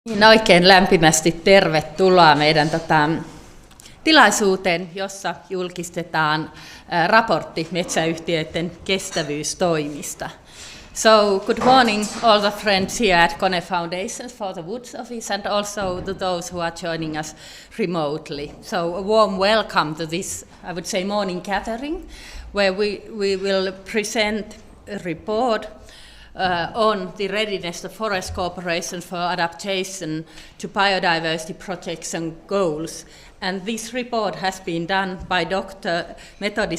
Niin oikein lämpimästi tervetuloa meidän tilaisuuteen, jossa julkistetaan raportti metsäyhtiöiden kestävyystoimista. So good morning all the friends here at Kone Foundation for the Woods Office and also to those who are joining us remotely. So a warm welcome to this, I would say, morning gathering where we will present a report on the readiness of forest corporations for adaptation to biodiversity projects and goals. And this report has been done by Dr. Metodi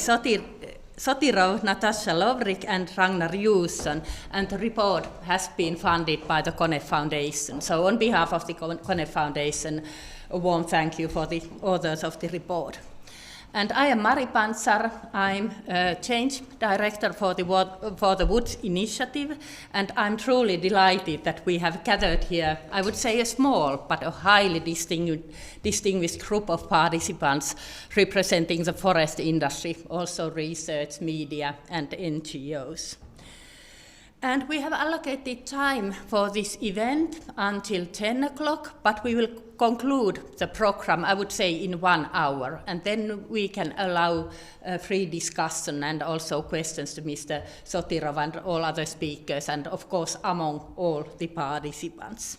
Sotirov, Natasha Lovrik and Ragnar Juusson, and the report has been funded by the Kone Foundation. So on behalf of the Kone Foundation, a warm thank you for the authors of the report. And I am Mari Pantsar. I'm Change Director for the Woods Initiative, and I'm truly delighted that we have gathered here, I would say a small but a highly distinguished group of participants representing the forest industry, also research, media, and NGOs. And we have allocated time for this event until 10 o'clock, but we will conclude the program, I would say, in 1 hour, and then we can allow free discussion and also questions to Mr. Sotirov and all other speakers, and of course among all the participants.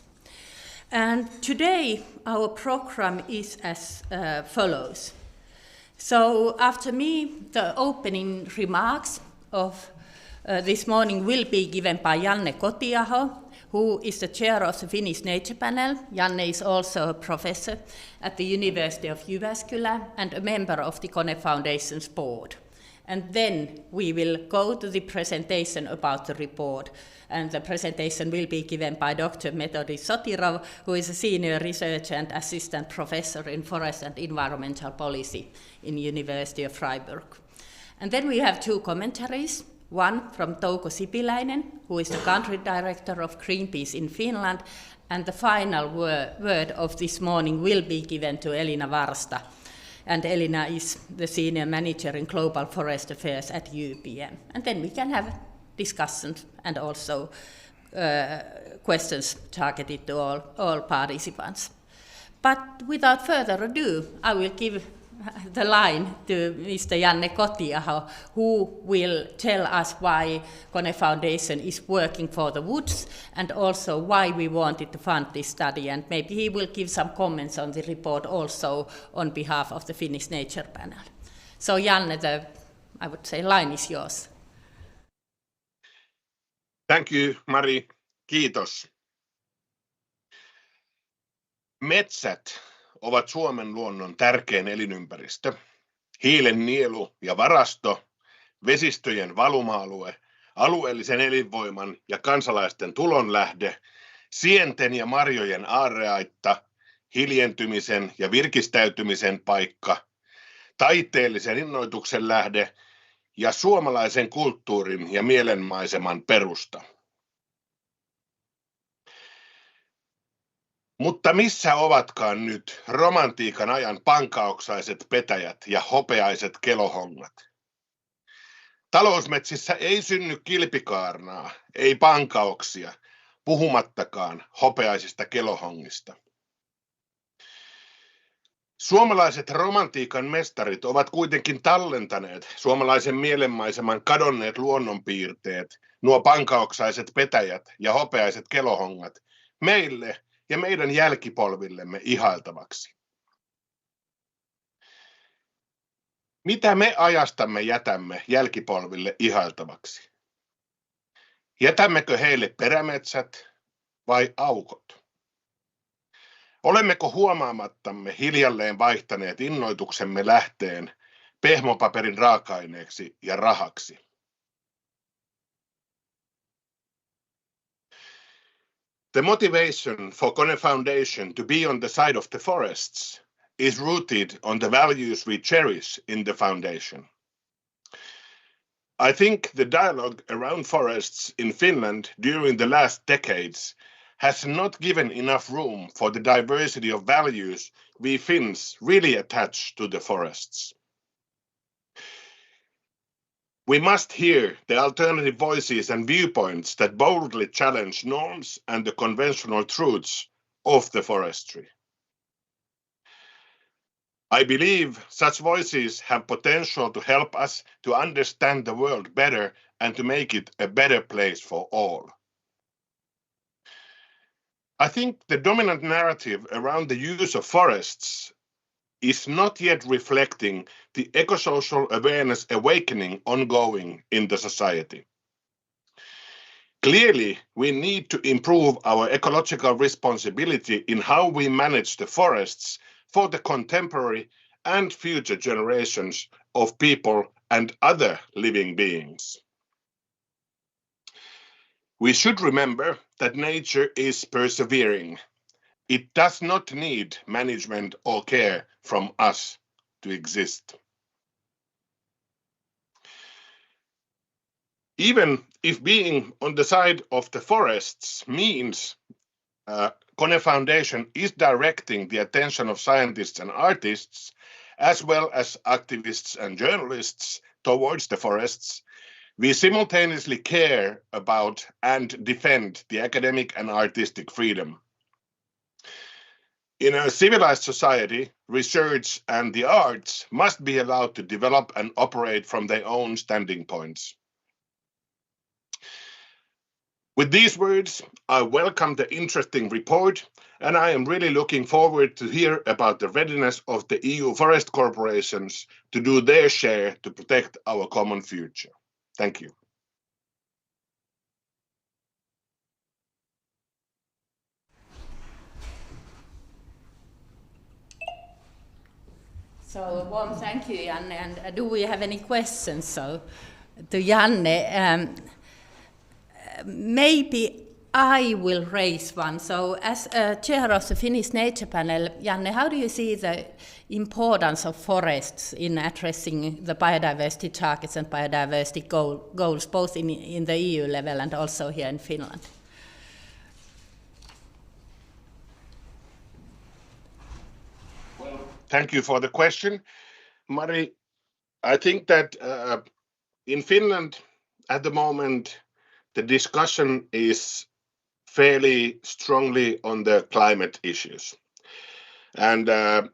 And today our program is as follows. So after me, the opening remarks of this morning will be given by Janne Kotiaho, who is the chair of the Finnish Nature Panel. Janne is also a professor at the University of Jyväskylä and a member of the Kone Foundation's board. And then we will go to the presentation about the report. And the presentation will be given by Dr. Metodi Sotirov, who is a senior researcher and assistant professor in forest and environmental policy in University of Freiburg. And then we have 2 commentaries. One from Touko Sipiläinen, who is the country director of Greenpeace in Finland, and the final word of this morning will be given to Elina Varsta. And Elina is the senior manager in global forest affairs at UPM. And then we can have discussions and also questions targeted to all participants. But without further ado, I will give the line to Mr. Janne Kotiaho, who will tell us why Kone Foundation is working for the woods and also why we wanted to fund this study. And maybe he will give some comments on the report also on behalf of the Finnish Nature Panel. So Janne, I would say, line is yours. Thank you, Mari. Kiitos. Metsät ovat Suomen luonnon tärkein elinympäristö, hiilen nielu ja varasto, vesistöjen valuma-alue, alueellisen elinvoiman ja kansalaisten tulonlähde, sienten ja marjojen aarreaitta, hiljentymisen ja virkistäytymisen paikka, taiteellisen innoituksen lähde ja suomalaisen kulttuurin ja mielenmaiseman perusta. Mutta missä ovatkaan nyt romantiikan ajan pankauksaiset petäjät ja hopeaiset kelohongat? Talousmetsissä ei synny kilpikaarnaa, ei pankauksia, puhumattakaan hopeaisista kelohongista. Suomalaiset romantiikan mestarit ovat kuitenkin tallentaneet suomalaisen mielenmaiseman kadonneet luonnonpiirteet, nuo pankauksaiset petäjät ja hopeaiset kelohongat, meille ja meidän jälkipolvillemme ihailtavaksi. Mitä me ajastamme jätämme jälkipolville ihailtavaksi? Jätämmekö heille perämetsät vai aukot? Olemmeko huomaamattamme hiljalleen vaihtaneet innoituksemme lähteen pehmopaperin raaka-aineeksi ja rahaksi? The motivation for Kone Foundation to be on the side of the forests is rooted on the values we cherish in the foundation. I think the dialogue around forests in Finland during the last decades has not given enough room for the diversity of values we Finns really attach to the forests. We must hear the alternative voices and viewpoints that boldly challenge norms and the conventional truths of the forestry. I believe such voices have potential to help us to understand the world better and to make it a better place for all. I think the dominant narrative around the use of forests is not yet reflecting the ecosocial awareness awakening ongoing in the society. Clearly, we need to improve our ecological responsibility in how we manage the forests for the contemporary and future generations of people and other living beings. We should remember that nature is persevering. It does not need management or care from us to exist. Even if being on the side of the forests means Kone Foundation is directing the attention of scientists and artists, as well as activists and journalists towards the forests, we simultaneously care about and defend the academic and artistic freedom. In a civilized society, research and the arts must be allowed to develop and operate from their own standing points. With these words, I welcome the interesting report, and I am really looking forward to hear about the readiness of the EU forest corporations to do their share to protect our common future. Thank you. So a warm thank you, Janne. And do we have any questions to Janne? Maybe I will raise one. So as chair of the Finnish Nature Panel, Janne, how do you see the importance of forests in addressing the biodiversity targets and biodiversity goals, both in the EU level and also here in Finland? Well, thank you for the question, Mari. I think that in Finland at the moment, the discussion is fairly strongly on the climate issues. And the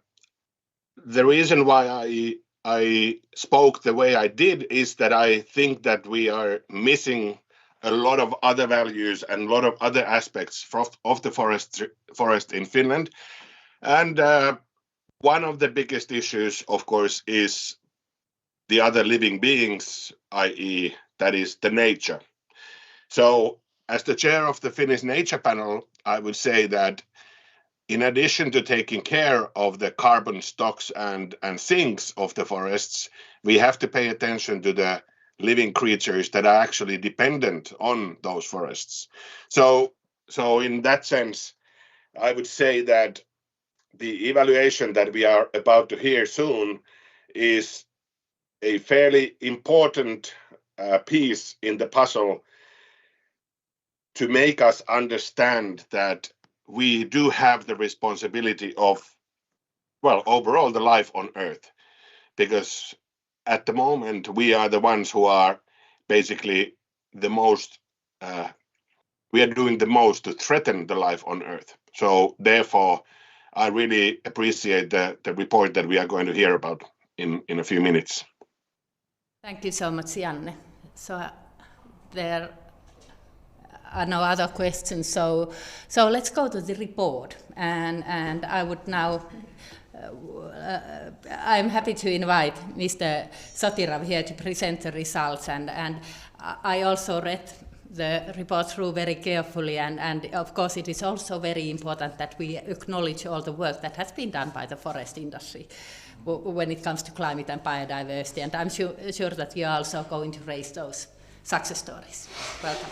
reason why I spoke the way I did is that I think that we are missing a lot of other values and a lot of other aspects of the forest in Finland. And one of the biggest issues, of course, is the other living beings, i.e., that is the nature. So as the chair of the Finnish Nature Panel, I would say that in addition to taking care of the carbon stocks and sinks of the forests, we have to pay attention to the living creatures that are actually dependent on those forests. So in that sense, I would say that the evaluation that we are about to hear soon is a fairly important piece in the puzzle to make us understand that we do have the responsibility of, well, overall the life on Earth, because at the moment we are the ones who are basically the most, we are doing the most to threaten the life on Earth. So therefore, I really appreciate the report that we are going to hear about in a few minutes. Thank you so much, Janne. So there are no other questions. So let's go to the report. And I would now, I'm happy to invite Mr. Sotirov here to present the results. And I also read the report through very carefully. And of course, it is also very important that we acknowledge all the work that has been done by the forest industry when it comes to climate and biodiversity. And I'm sure that you are also going to raise those success stories. Welcome.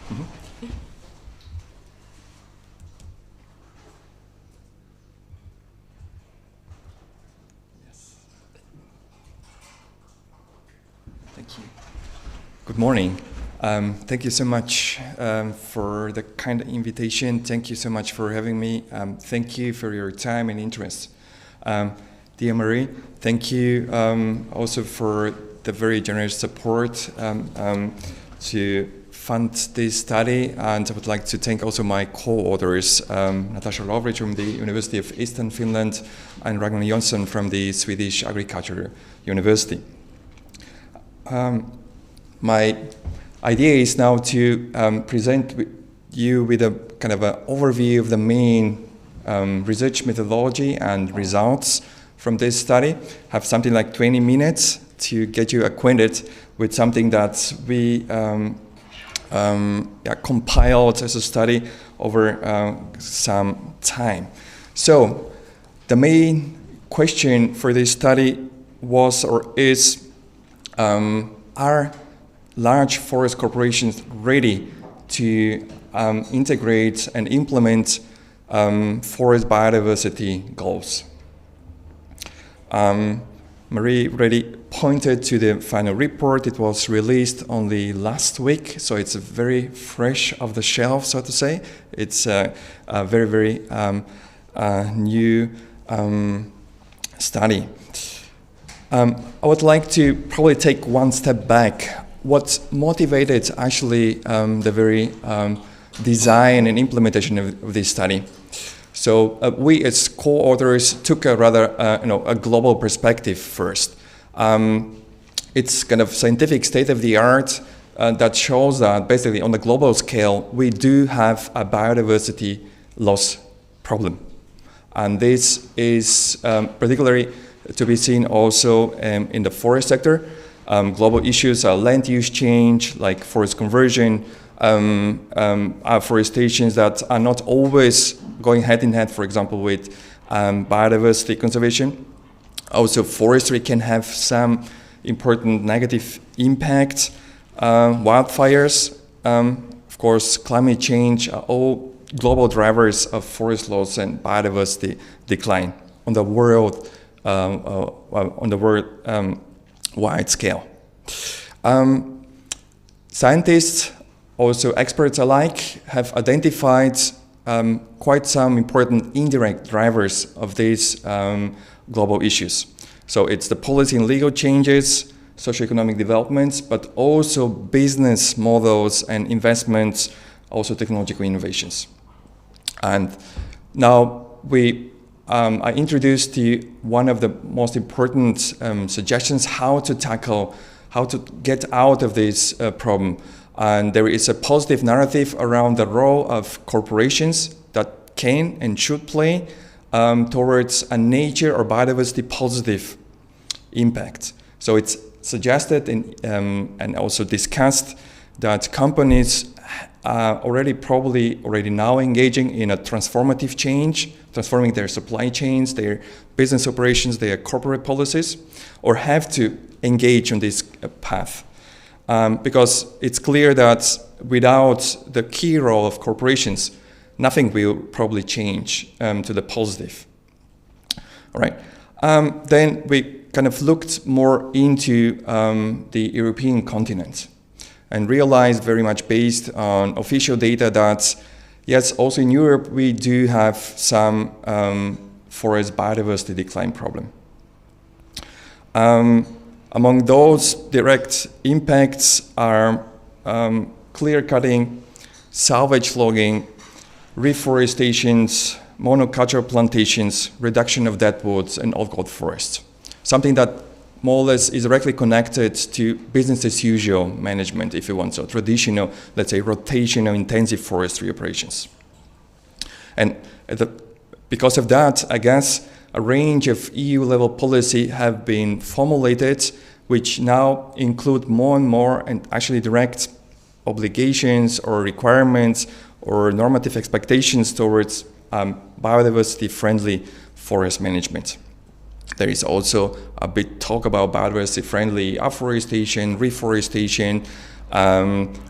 Mm-hmm. Yes. Thank you. Good morning. Thank you so much for the kind invitation. Thank you so much for having me. Thank you for your time and interest. Dear Mari, thank you also for the very generous support to fund this study, and I would like to thank also my co-authors, Natasha Lovridge from the University of Eastern Finland and Ragnar Jonsson from the Swedish Agriculture University. My idea is now to present you with a kind of an overview of the main research methodology and results from this study. Have something like 20 minutes to get you acquainted with something that we compiled as a study over some time. So the main question for this study was or is, are large forest corporations ready to integrate and implement forest biodiversity goals? Mari already pointed to the final report. It was released only last week, so it's very fresh off the shelf, so to say. It's a very, very new study. I would like to probably take one step back. What motivated actually the very design and implementation of this study? So we as co-authors took a rather a global perspective first. It's kind of scientific state-of-the-art that shows that basically on the global scale we do have a biodiversity loss problem. And this is particularly to be seen also in the forest sector. Global issues are land use change, like forest conversion, afforestations that are not always going hand in hand, for example, with biodiversity conservation. Also, forestry can have some important negative impacts. Wildfires, of course, climate change are all global drivers of forest loss and biodiversity decline on the wide scale. Scientists, also experts alike, have identified quite some important indirect drivers of these global issues. So it's the policy and legal changes, socioeconomic developments, but also business models and investments, also technological innovations. And now I introduced to you one of the most important suggestions how to get out of this problem. And there is a positive narrative around the role of corporations that can and should play towards a nature or biodiversity positive impact. So it's suggested and also discussed that companies are already now engaging in a transformative change, transforming their supply chains, their business operations, their corporate policies, or have to engage on this path. Because it's clear that without the key role of corporations, nothing will probably change to the positive. All right. Then we kind of looked more into the European continent and realized, very much based on official data, that yes, also in Europe we do have some forest biodiversity decline problem. Among those direct impacts are clear cutting, salvage logging, reforestations, monoculture plantations, reduction of deadwoods, and old-growth forests. Something that more or less is directly connected to business as usual management, if you want, so traditional, let's say, rotational intensive forestry operations. And because of that, I guess a range of EU-level policy have been formulated, which now include more and more and actually direct obligations or requirements or normative expectations towards biodiversity-friendly forest management. There is also a bit talk about biodiversity-friendly afforestation, reforestation,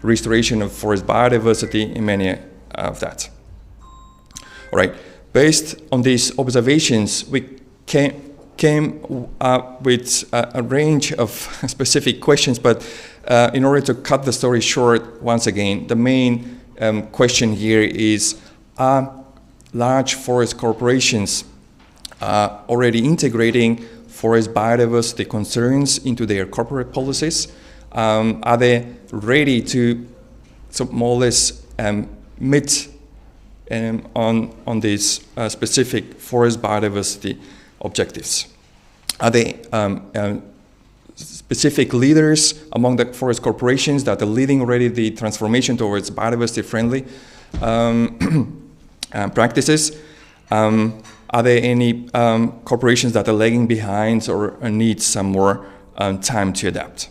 restoration of forest biodiversity, and many of that. All right. Based on these observations, we came up with a range of specific questions, but in order to cut the story short, once again, the main question here is, are large forest corporations already integrating forest biodiversity concerns into their corporate policies? Are they ready to so more or less meet on these specific forest biodiversity objectives? Are they specific leaders among the forest corporations that are leading already the transformation towards biodiversity-friendly practices? Are there any corporations that are lagging behind or need some more time to adapt?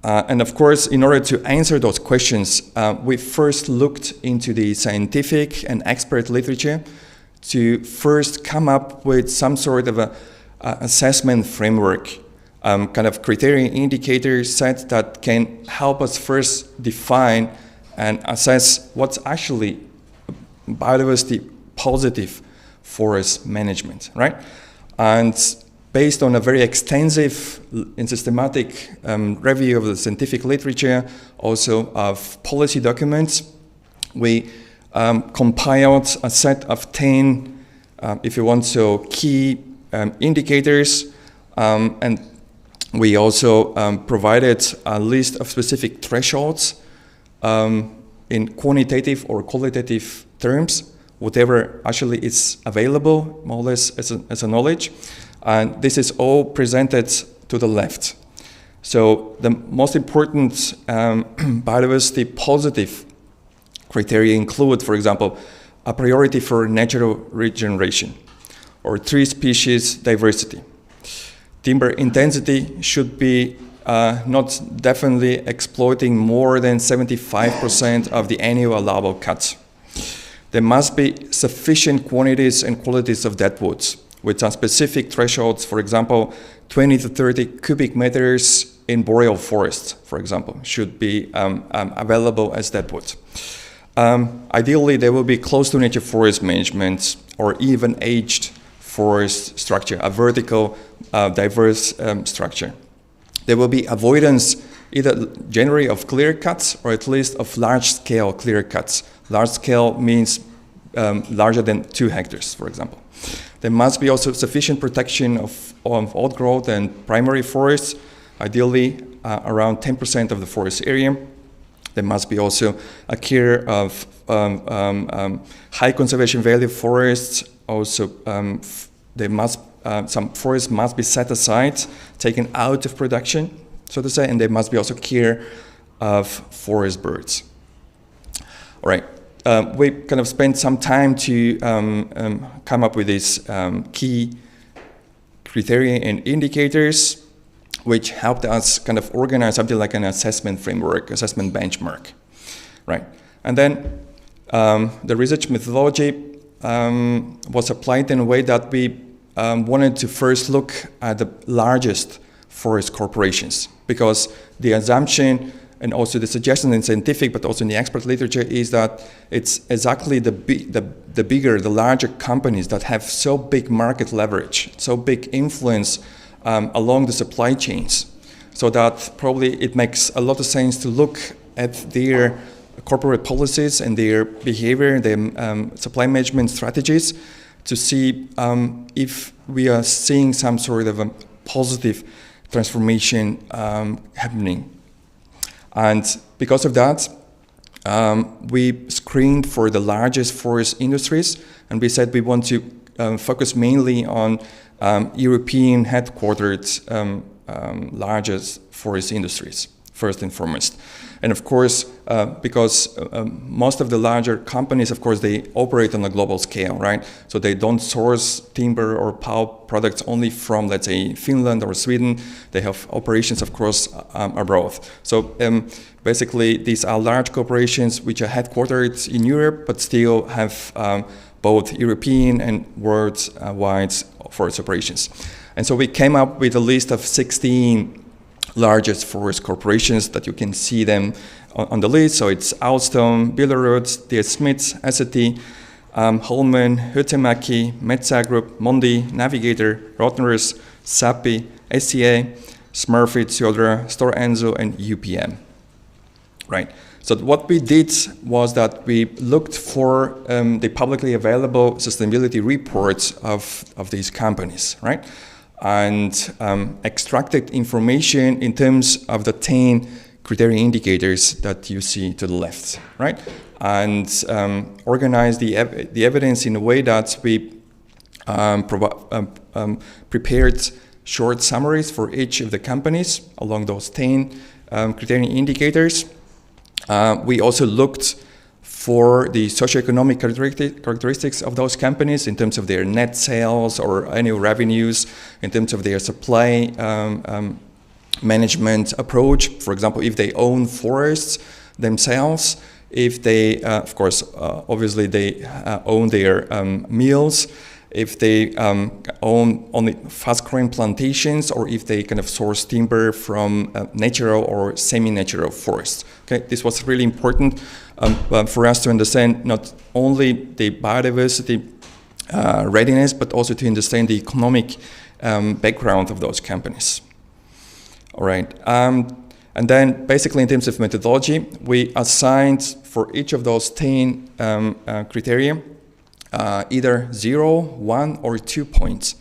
And of course, in order to answer those questions, we first looked into the scientific and expert literature to first come up with some sort of a assessment framework, kind of criteria indicator set that can help us first define and assess what's actually biodiversity positive forest management, right? And based on a very extensive and systematic review of the scientific literature, also of policy documents, we compiled a set of 10, if you want, so key indicators, and we also provided a list of specific thresholds in quantitative or qualitative terms, whatever actually is available, more or less as a knowledge. And this is all presented to the left. So the most important biodiversity positive criteria include, for example, a priority for natural regeneration or tree species diversity. Timber intensity should be not definitely exploiting more than 75% of the annual allowable cuts. There must be sufficient quantities and qualities of deadwoods with some specific thresholds, for example, 20 to 30 cubic meters in boreal forest, for example, should be available as deadwood. Ideally, there will be close to nature forest management or even aged forest structure, a vertical, diverse structure. There will be avoidance either generally of clear cuts or at least of large-scale clear cuts. Large scale means larger than 2 hectares, for example. There must be also sufficient protection of old growth and primary forests, ideally around 10% of the forest area. There must be also a care of high conservation value forests. Also, some forests must be set aside, taken out of production, so to say, and there must be also care of forest birds. All right. We kind of spent some time to come up with these key criteria and indicators, which helped us kind of organize something like an assessment framework, assessment benchmark, right? And then the research methodology was applied in a way that we wanted to first look at the largest forest corporations, because the assumption and also the suggestion in scientific, but also in the expert literature, is that it's exactly the bigger, the larger companies that have so big market leverage, so big influence along the supply chains, so that probably it makes a lot of sense to look at their corporate policies and their behavior, their supply management strategies, to see if we are seeing some sort of a positive transformation happening. And because of that, we screened for the largest forest industries, and we said we want to focus mainly on European headquartered largest forest industries, first and foremost. And of course, because most of the larger companies, of course, they operate on a global scale, right? So they don't source timber or pulp products only from, let's say, Finland or Sweden. They have operations, of course, abroad. So basically, these are large corporations which are headquartered in Europe, but still have both European and worldwide forest operations. And so we came up with a list of 16 largest forest corporations that you can see them on the list. So it's Alstom, Billerud, DS Smith, SAT, Holmen, Hyötymäki, Metsä Group, Mondi, Navigator, Rottners, Sappi, SCA, Smurfit, Södra, Stora Enso, and UPM. Right. So what we did was that we looked for the publicly available sustainability reports of these companies, right? And extracted information in terms of the 10 criteria indicators that you see to the left, right? And organize the evidence in a way that we prepared short summaries for each of the companies along those 10 criteria indicators. We also looked for the socioeconomic characteristics of those companies in terms of their net sales or annual revenues, in terms of their supply management approach. For example, if they own forests themselves, if they, of course, obviously they own their mills, if they own only fast-growing plantations, or if they kind of source timber from natural or semi-natural forests. Okay, this was really important for us to understand not only the biodiversity readiness, but also to understand the economic background of those companies. All right, and then basically in terms of methodology, we assigned for each of those 10 criteria either 0, 1, or 2 points.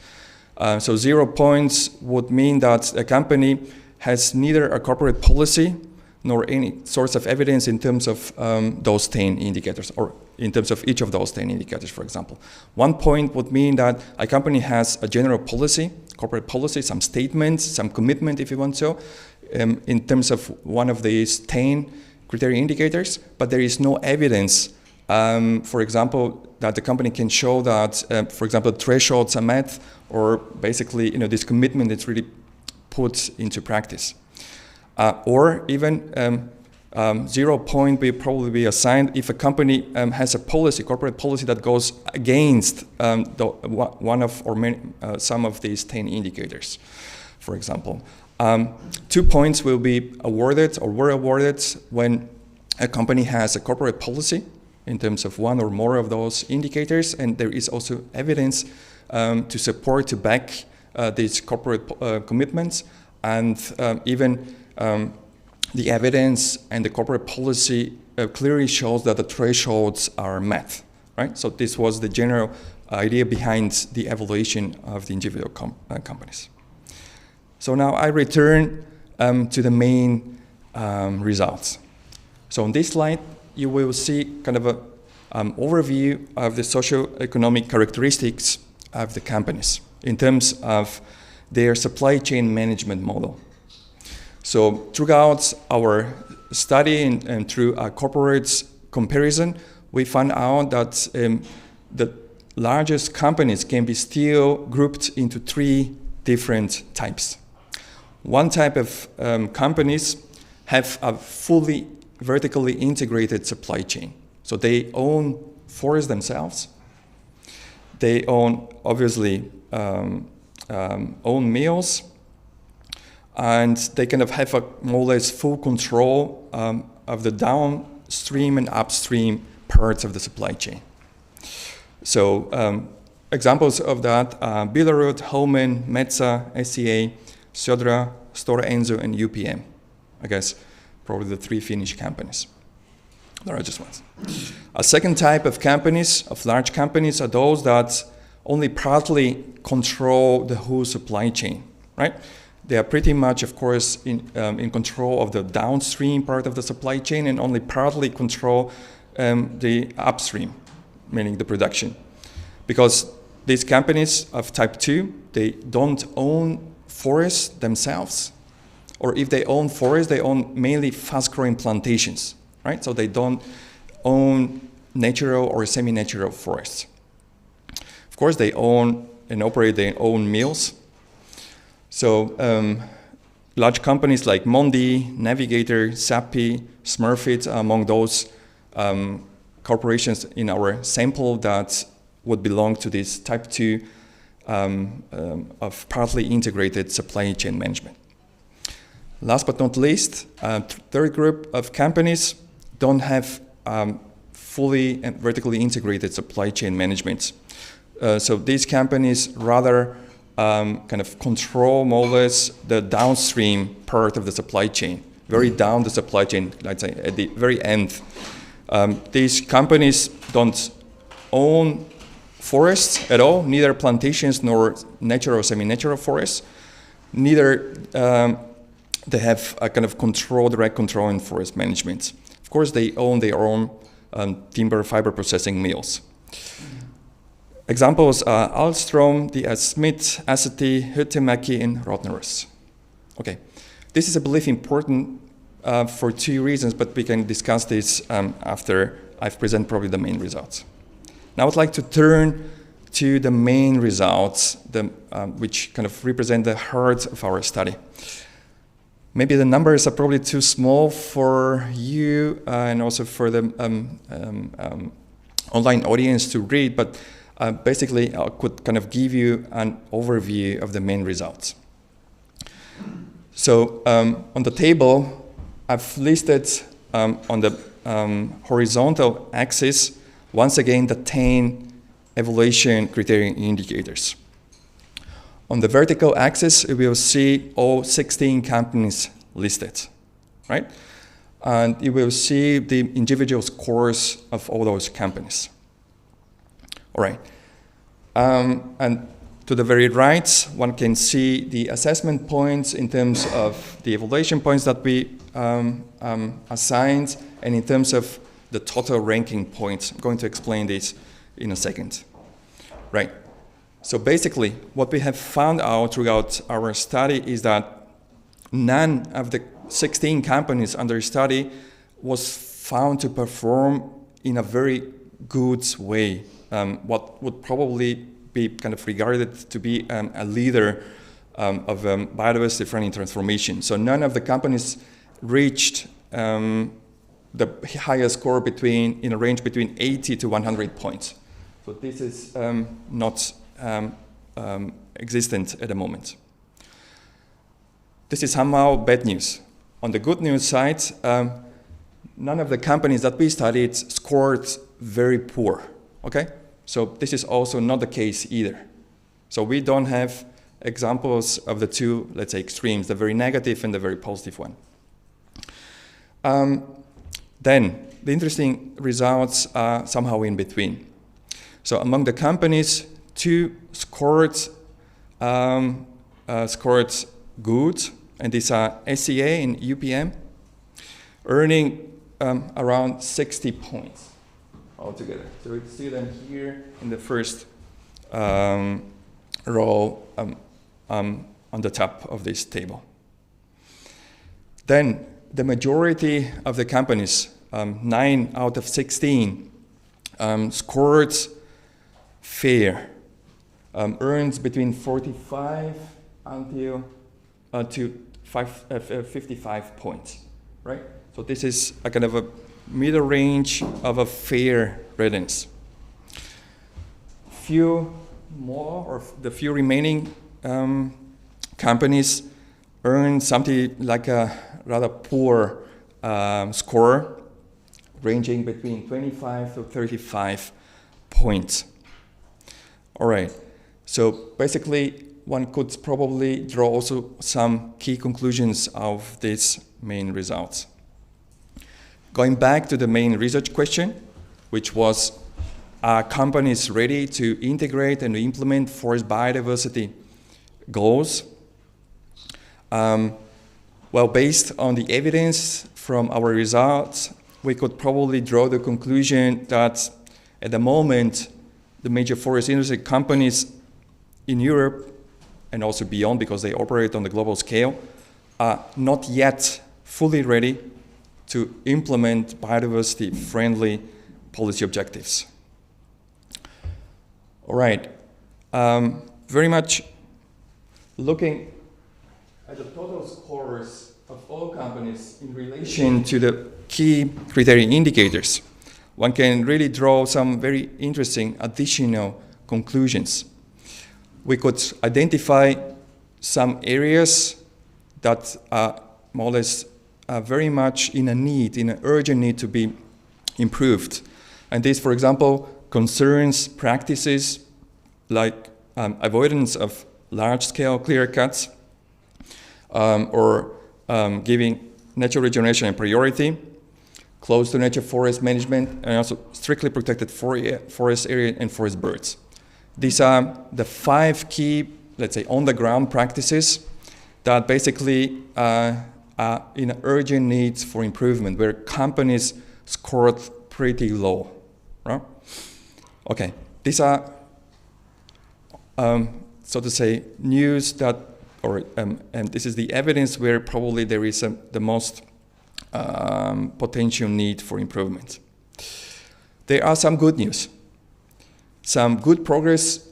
So 0 points would mean that a company has neither a corporate policy nor any source of evidence in terms of those 10 indicators, or in terms of each of those 10 indicators, for example. 1 point would mean that a company has a general policy, corporate policy, some statements, some commitment, if you want so, in terms of one of these 10 criteria indicators, but there is no evidence, for example, that the company can show that, for example, thresholds are met, or basically, this commitment is really put into practice. Or even 0 point will probably be assigned if a company has a policy, corporate policy, that goes against one of or many, some of these 10 indicators, for example. 2 points will be awarded or were awarded when a company has a corporate policy in terms of one or more of those indicators, and there is also evidence to support, to back these corporate commitments, and even the evidence and the corporate policy clearly shows that the thresholds are met, right? So this was the general idea behind the evaluation of the individual companies. So now I return to the main results. So on this slide, you will see kind of an overview of the socio-economic characteristics of the companies in terms of their supply chain management model. So throughout our study and through a corporate comparison, we found out that the largest companies can be still grouped into 3 different types. One type of companies have a fully vertically integrated supply chain. So they own forests themselves. They own, obviously, own mills, and they kind of have a more or less full control of the downstream and upstream parts of the supply chain. So examples of that are Billerud, Holmen, Metsä, SCA, Södra, Stora Enso, and UPM. I guess probably the 3 Finnish companies, the largest ones. A second type of companies, of large companies, are those that only partly control the whole supply chain, right? They are pretty much, of course, in control of the downstream part of the supply chain and only partly control the upstream, meaning the production. Because these companies of type 2, they don't own forests themselves. Or if they own forests, they own mainly fast-growing plantations, right? So they don't own natural or semi-natural forests. Of course, they own and operate their own mills. So large companies like Mondi, Navigator, Sappi, Smurfit are among those corporations in our sample that would belong to this type 2 of partly integrated supply chain management. Last but not least, third group of companies don't have fully and vertically integrated supply chain management. So these companies rather kind of control more or less the downstream part of the supply chain, very down the supply chain, let's say at the very end. These companies don't own forests at all, neither plantations nor natural or semi-natural forests. Neither they have a kind of direct control in forest management. Of course, they own their own timber fiber processing mills. Examples are Alstrom, the Smith, Assetti, Hyttemäki, and Rotnerus. Okay, this is, I believe, important for two reasons, but we can discuss this after I've presented probably the main results. Now I'd like to turn to the main results, which kind of represent the heart of our study. Maybe the numbers are probably too small for you and also for the online audience to read, but basically I could kind of give you an overview of the main results. So on the table, I've listed on the horizontal axis, once again, the 10 evaluation criteria indicators. On the vertical axis, we will see all 16 companies listed, right? And you will see the individual scores of all those companies. All right. And to the very right, one can see the assessment points in terms of the evaluation points that we assigned, and in terms of the total ranking points. I'm going to explain this in a second. Right. So basically, what we have found out throughout our study is that none of the 16 companies under study was found to perform in a very good way, what would probably be kind of regarded to be a leader of biodiversity-friendly transformation. So none of the companies reached the highest score in a range between 80 to 100 points. So this is not existent at the moment. This is somehow bad news. On the good news side, none of the companies that we studied scored very poor, okay? So this is also not the case either. So we don't have examples of the two, let's say, extremes, the very negative and the very positive one. Then the interesting results are somehow in between. So among the companies, two scored good, and these are SCA and UPM, earning around 60 points altogether. So we see them here in the first row on the top of this table. Then the majority of the companies, 9 out of 16, scored fair, earns between 45 until to 55 points, right? So this is a kind of a middle range of a fair readiness. Few more, or the few remaining companies earn something like a rather poor score, ranging between 25 to 35 points. All right, so basically one could probably draw also some key conclusions of these main results. Going back to the main research question, which was, are companies ready to integrate and implement forest biodiversity goals? Well, based on the evidence from our results, we could probably draw the conclusion that at the moment, the major forest industry companies in Europe and also beyond, because they operate on the global scale, are not yet fully ready to implement biodiversity-friendly policy objectives. All right, very much looking at the total scores of all companies in relation to the key criteria indicators, one can really draw some very interesting additional conclusions. We could identify some areas that are more or less very much in an urgent need to be improved. And this, for example, concerns practices like avoidance of large-scale clear cuts, or giving natural regeneration a priority, close to nature forest management, and also strictly protected forest area and forest birds. These are the 5 key, let's say, on-the-ground practices that basically in an urgent need for improvement, where companies scored pretty low. Right? Okay, these are, so to say, news that, and this is the evidence where probably there is the most potential need for improvement. There are some good news. Some good progress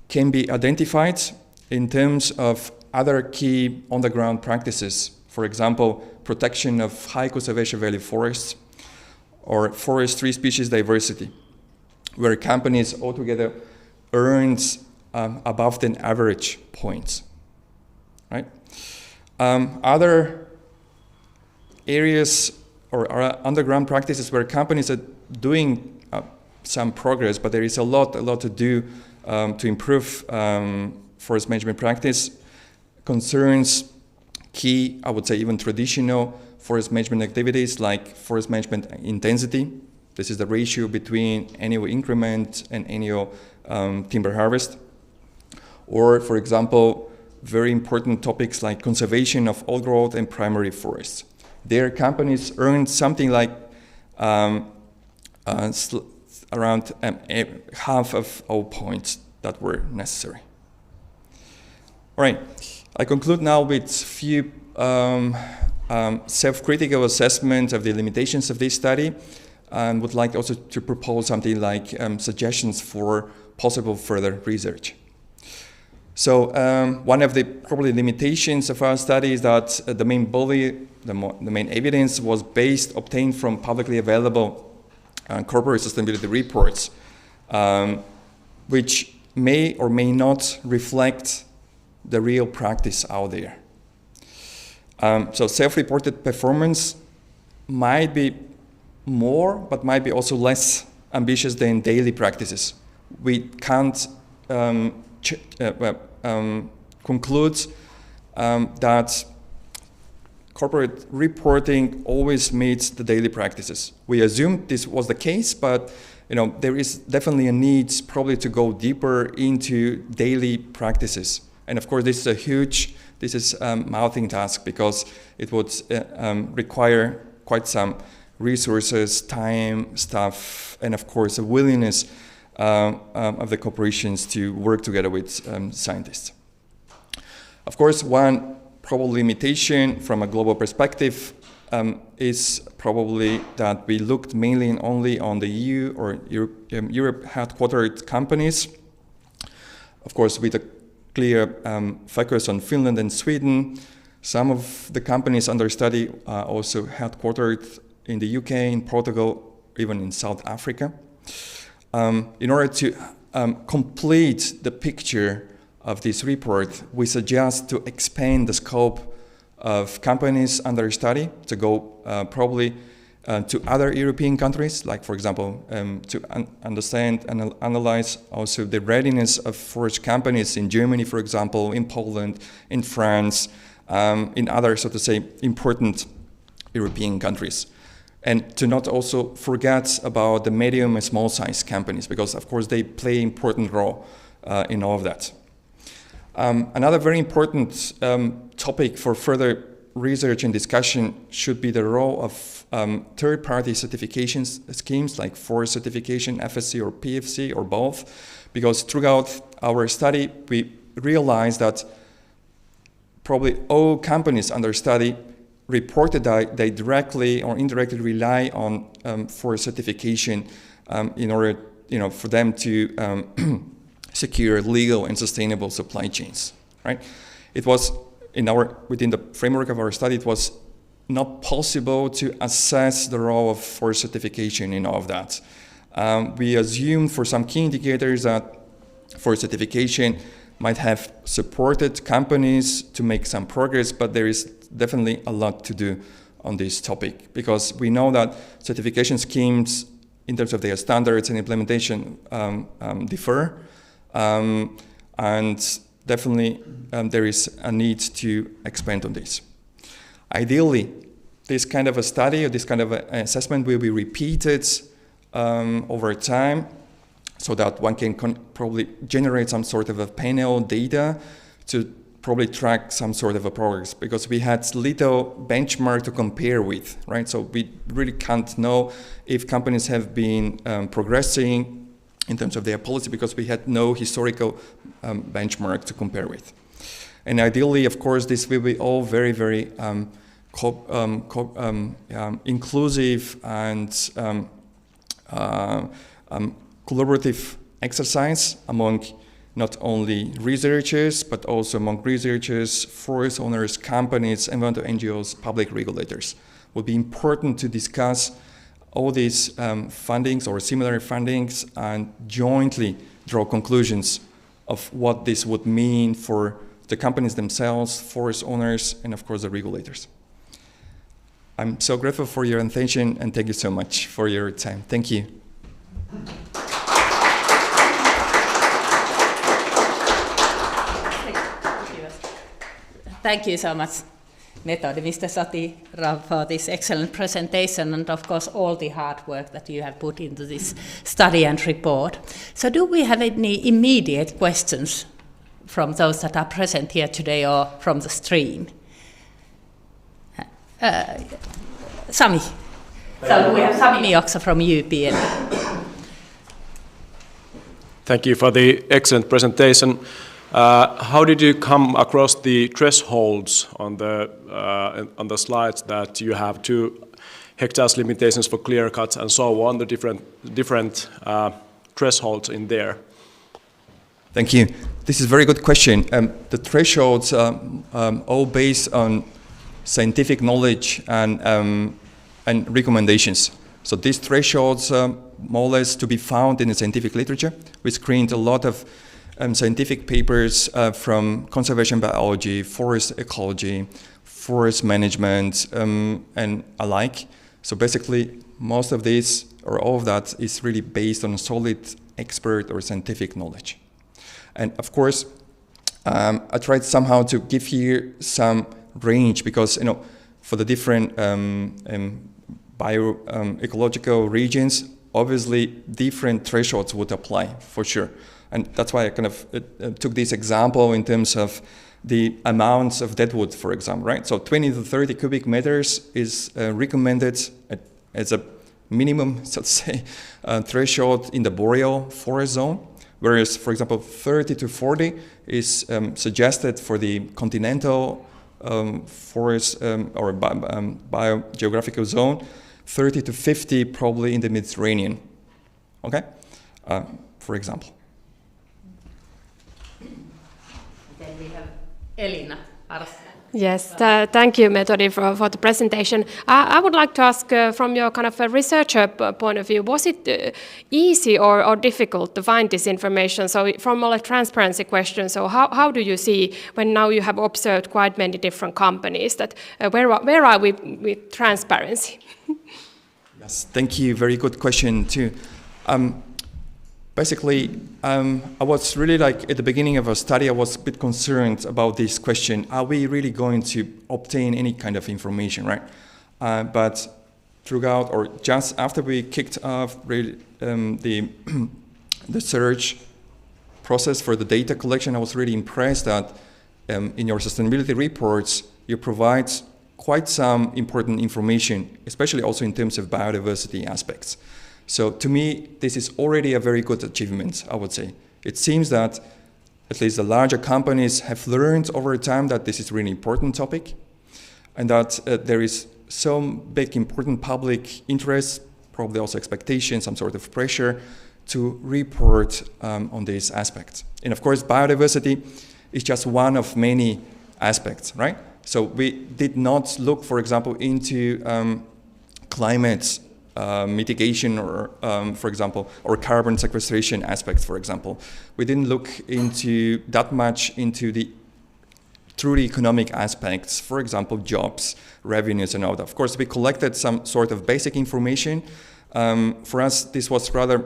can be identified in terms of other key on-the-ground practices. For example, protection of high conservation value forests or forest tree species diversity, where companies altogether earned above the average points. Right? Other areas or underground practices where companies are doing some progress, but there is a lot to do to improve forest management practice, concerns key, I would say even traditional forest management activities like forest management intensity. This is the ratio between annual increment and annual timber harvest. Or, for example, very important topics like conservation of old growth and primary forests. Their companies earned something like around half of all points that were necessary. All right, I conclude now with few self-critical assessment of the limitations of this study, and would like also to propose something like suggestions for possible further research. So one of the probably limitations of our study is that the main body, the main evidence was obtained from publicly available corporate sustainability reports, which may or may not reflect the real practice out there. So self-reported performance might be more, but might be also less ambitious than daily practices. We can't conclude that corporate reporting always meets the daily practices. We assumed this was the case, but there is definitely a need probably to go deeper into daily practices. And of course, this is a mounting task because it would require quite some resources, time, staff, and of course a willingness of the corporations to work together with scientists. Of course, one probably limitation from a global perspective is probably that we looked mainly and only on the EU or Europe headquartered companies. Of course, with a clear focus on Finland and Sweden. Some of the companies under study are also headquartered in the UK, in Portugal, even in South Africa. In order to complete the picture of this report, we suggest to expand the scope of companies under study to go probably to other European countries, like for example, to understand and analyze also the readiness of forest companies in Germany, for example, in Poland, in France, in other, so to say, important European countries. And to not also forget about the medium and small size companies, because of course they play an important role in all of that. Another very important topic for further research and discussion should be the role of third-party certification schemes like forest certification, FSC or PFC or both, because throughout our study we realized that probably all companies under study reported that they directly or indirectly rely on forest certification in order, for them to secure legal and sustainable supply chains. Right? It was within the framework of our study, it was not possible to assess the role of forest certification in all of that. We assumed for some key indicators that forest certification might have supported companies to make some progress, but there is definitely a lot to do on this topic, because we know that certification schemes in terms of their standards and implementation differ, and definitely there is a need to expand on this. Ideally, this kind of a study or this kind of an assessment will be repeated over time, so that one can probably generate some sort of a panel data to probably track some sort of a progress, because we had little benchmark to compare with, right? So we really can't know if companies have been progressing in terms of their policy, because we had no historical benchmark to compare with. And ideally, of course, this will be all very, very inclusive and collaborative exercise among not only researchers, but also among researchers, forest owners, companies, environmental NGOs, public regulators. It would be important to discuss all these fundings or similar fundings and jointly draw conclusions of what this would mean for the companies themselves, forest owners, and of course the regulators. I'm so grateful for your attention, and thank you so much for your time. Thank you. Thank you so much, Metodi, Mr. Sotirov, for this excellent presentation, and of course all the hard work that you have put into this study and report. So do we have any immediate questions from those that are present here today or from the stream? Sami. So we have Sami Oksa from UPM. Thank you for the excellent presentation. How did you come across the thresholds on the slides that you have 2 hectares limitations for clear cuts and so on, the different thresholds in there? Thank you. This is a very good question. The thresholds all based on scientific knowledge and recommendations. So these thresholds more or less to be found in the scientific literature. We screened a lot of scientific papers from conservation biology, forest ecology, forest management, and alike. So basically, most of this or all of that is really based on solid expert or scientific knowledge. And of course, I tried somehow to give here some range, because for the different bioecological regions, obviously different thresholds would apply for sure. And that's why I kind of took this example in terms of the amounts of deadwood, for example, right? So 20 to 30 cubic meters is recommended as a minimum, so to say, threshold in the boreal forest zone. Whereas, for example, 30 to 40 is suggested for the continental forest or biogeographical zone, 30 to 50 probably in the Mediterranean, okay? For example. Then we have Elina Ars. Yes, thank you, Metodi, for the presentation. I would like to ask from your kind of a researcher point of view, was it easy or difficult to find this information? So from a transparency question, so how do you see, when now you have observed quite many different companies, that where are we with transparency? Yes, thank you. Very good question too. Basically, I was really like at the beginning of our study, I was a bit concerned about this question. Are we really going to obtain any kind of information, right? But throughout, or just after we kicked off really, the search process for the data collection, I was really impressed that in your sustainability reports, you provide quite some important information, especially also in terms of biodiversity aspects. So to me, this is already a very good achievement, I would say. It seems that at least the larger companies have learned over time that this is a really important topic, and that there is some big important public interest, probably also expectation, some sort of pressure to report on these aspects. And of course, biodiversity is just one of many aspects, right? So we did not look, for example, into climate mitigation or, for example, or carbon sequestration aspects, for example. We didn't look into that much into the truly economic aspects, for example, jobs, revenues, and all that. Of course, we collected some sort of basic information. For us, this was rather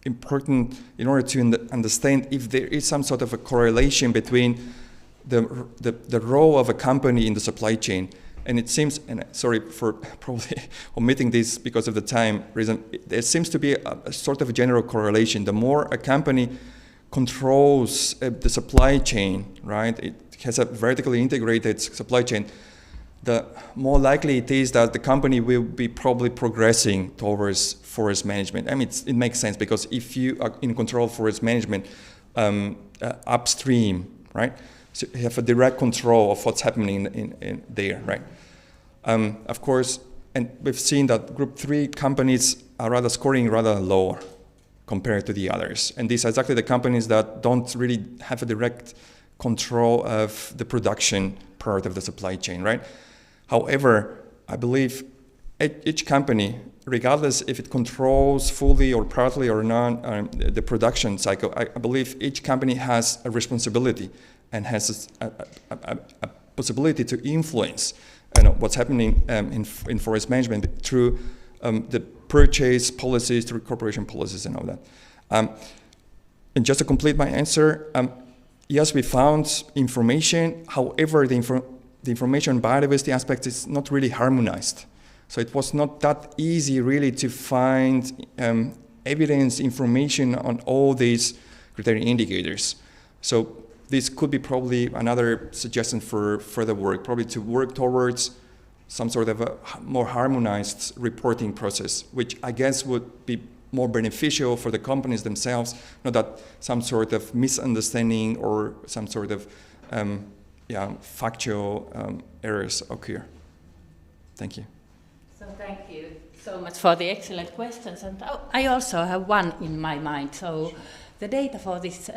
important in order to understand if there is some sort of a correlation between the role of a company in the supply chain. And it seems, and sorry for probably omitting this because of the time reason, there seems to be a sort of a general correlation. The more a company controls the supply chain, right, it has a vertically integrated supply chain, the more likely it is that the company will be probably progressing towards forest management. I mean, it makes sense, because if you are in control of forest management upstream, right? So you have a direct control of what's happening in there, right? Of course, and we've seen that group 3 companies are scoring rather low compared to the others. And these are exactly the companies that don't really have a direct control of the production part of the supply chain, right? However, I believe each company, regardless if it controls fully or partly or not the production cycle, I believe each company has a responsibility and has a possibility to influence what's happening in forest management through the purchase policies, through corporation policies and all that. And just to complete my answer, yes, we found information. However, the information on biodiversity aspects is not really harmonized. So it was not that easy really to find evidence, information on all these criteria indicators. So this could be probably another suggestion for further work, probably to work towards some sort of a more harmonized reporting process, which I guess would be more beneficial for the companies themselves, not that some sort of misunderstanding or some sort of factual errors occur. Thank you. So thank you so much for the excellent questions. And I also have one in my mind. So the data for this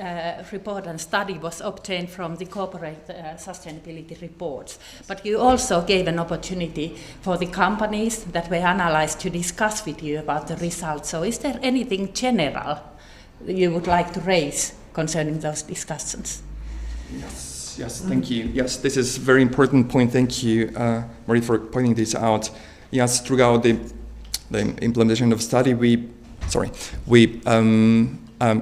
report and study was obtained from the corporate sustainability reports. But you also gave an opportunity for the companies that were analyzed to discuss with you about the results. So is there anything general you would like to raise concerning those discussions? Yes, thank you. Yes, this is a very important point. Thank you, Mari, for pointing this out. Yes, throughout the implementation of study, we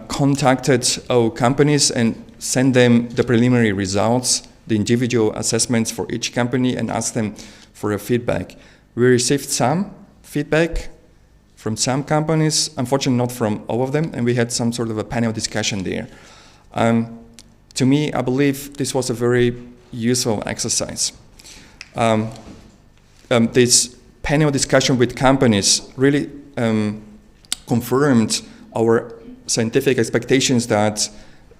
contacted our companies and sent them the preliminary results, the individual assessments for each company, and asked them for a feedback. We received some feedback from some companies, unfortunately not from all of them, and we had some sort of a panel discussion there. To me, I believe this was a very useful exercise. This panel discussion with companies really confirmed our scientific expectations that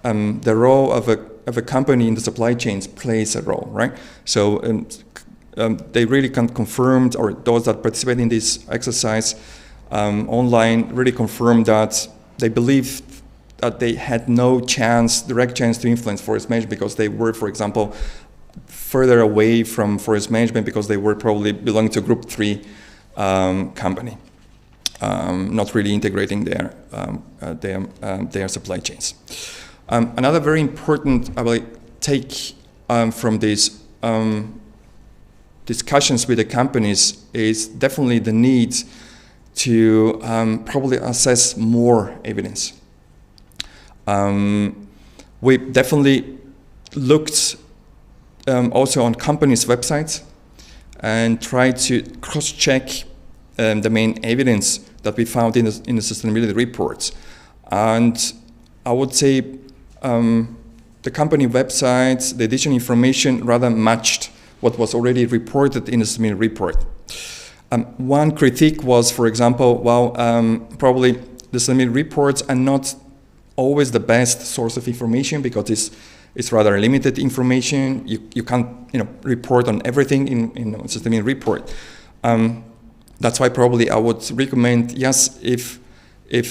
the role of a company in the supply chains plays a role, right? So they really confirmed, or those that participate in this exercise online really confirmed that they believed that they had no direct chance to influence forest management because they were, for example, further away from forest management because they were probably belonging to Group 3 company, not really integrating their supply chains. Another very important, I will take from these discussions with the companies is definitely the need to probably assess more evidence. We definitely looked also on companies' websites and tried to cross-check the main evidence that we found in the sustainability reports. And I would say the company websites, the additional information rather matched what was already reported in the sustainability report. One critique was, for example, probably the sustainability reports are not always the best source of information because it's rather limited information. You can't report on everything in a sustainability report. That's why probably I would recommend, yes, if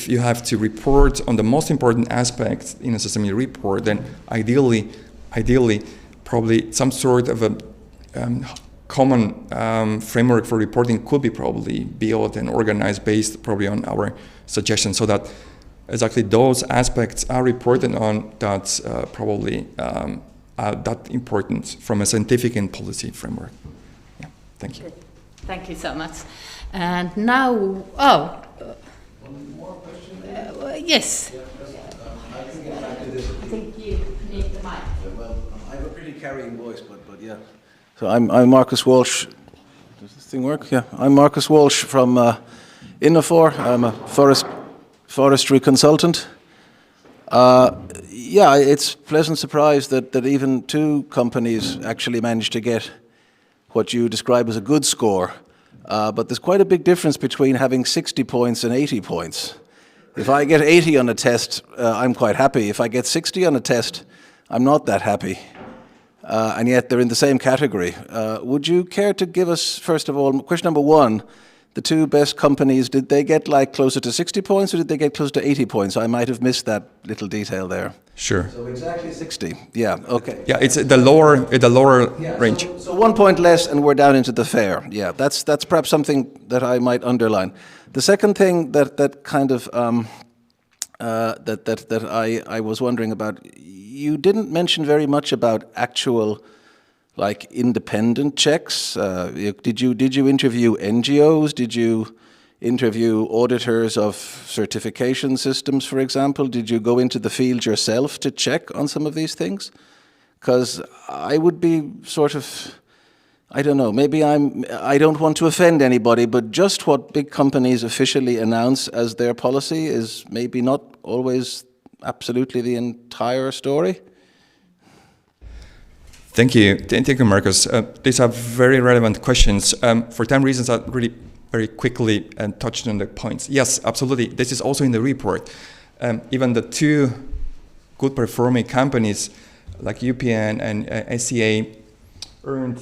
you have to report on the most important aspects in a sustainability report, then ideally probably some sort of a common framework for reporting could be probably built and organized based probably on our suggestions, so that exactly those aspects are reported on that probably are that important from a scientific and policy framework. Yeah, thank you. Thank you so much. And now, One more question? Yes. I can get back to this. I think you need the mic. Well, I have a pretty carrying voice, but yeah. So I'm Marcus Walsh. Does this thing work? Yeah. I'm Marcus Walsh from Innofor. I'm a forestry consultant. Yeah, it's a pleasant surprise that even two companies actually managed to get what you describe as a good score. But there's quite a big difference between having 60 points and 80 points. If I get 80 on a test, I'm quite happy. If I get 60 on a test, I'm not that happy. And yet they're in the same category. Would you care to give us, first of all, question number one, the two best companies, did they get like closer to 60 points or did they get close to 80 points? I might have missed that little detail there. Sure. So exactly 60. Yeah, okay. Yeah, it's the lower range. So 1 point less and we're down into the fair. Yeah, that's perhaps something that I might underline. The second thing that kind of that I was wondering about, you didn't mention very much about actual like independent checks. Did you interview NGOs? Did you interview auditors of certification systems, for example? Did you go into the field yourself to check on some of these things? Because I would be sort of, I don't know, maybe I don't want to offend anybody, but just what big companies officially announce as their policy is maybe not always absolutely the entire story. Thank you, Marcus. These are very relevant questions. For time reasons, I'll really very quickly touch on the points. Yes, absolutely. This is also in the report. Even the two good performing companies like UPN and SCA earned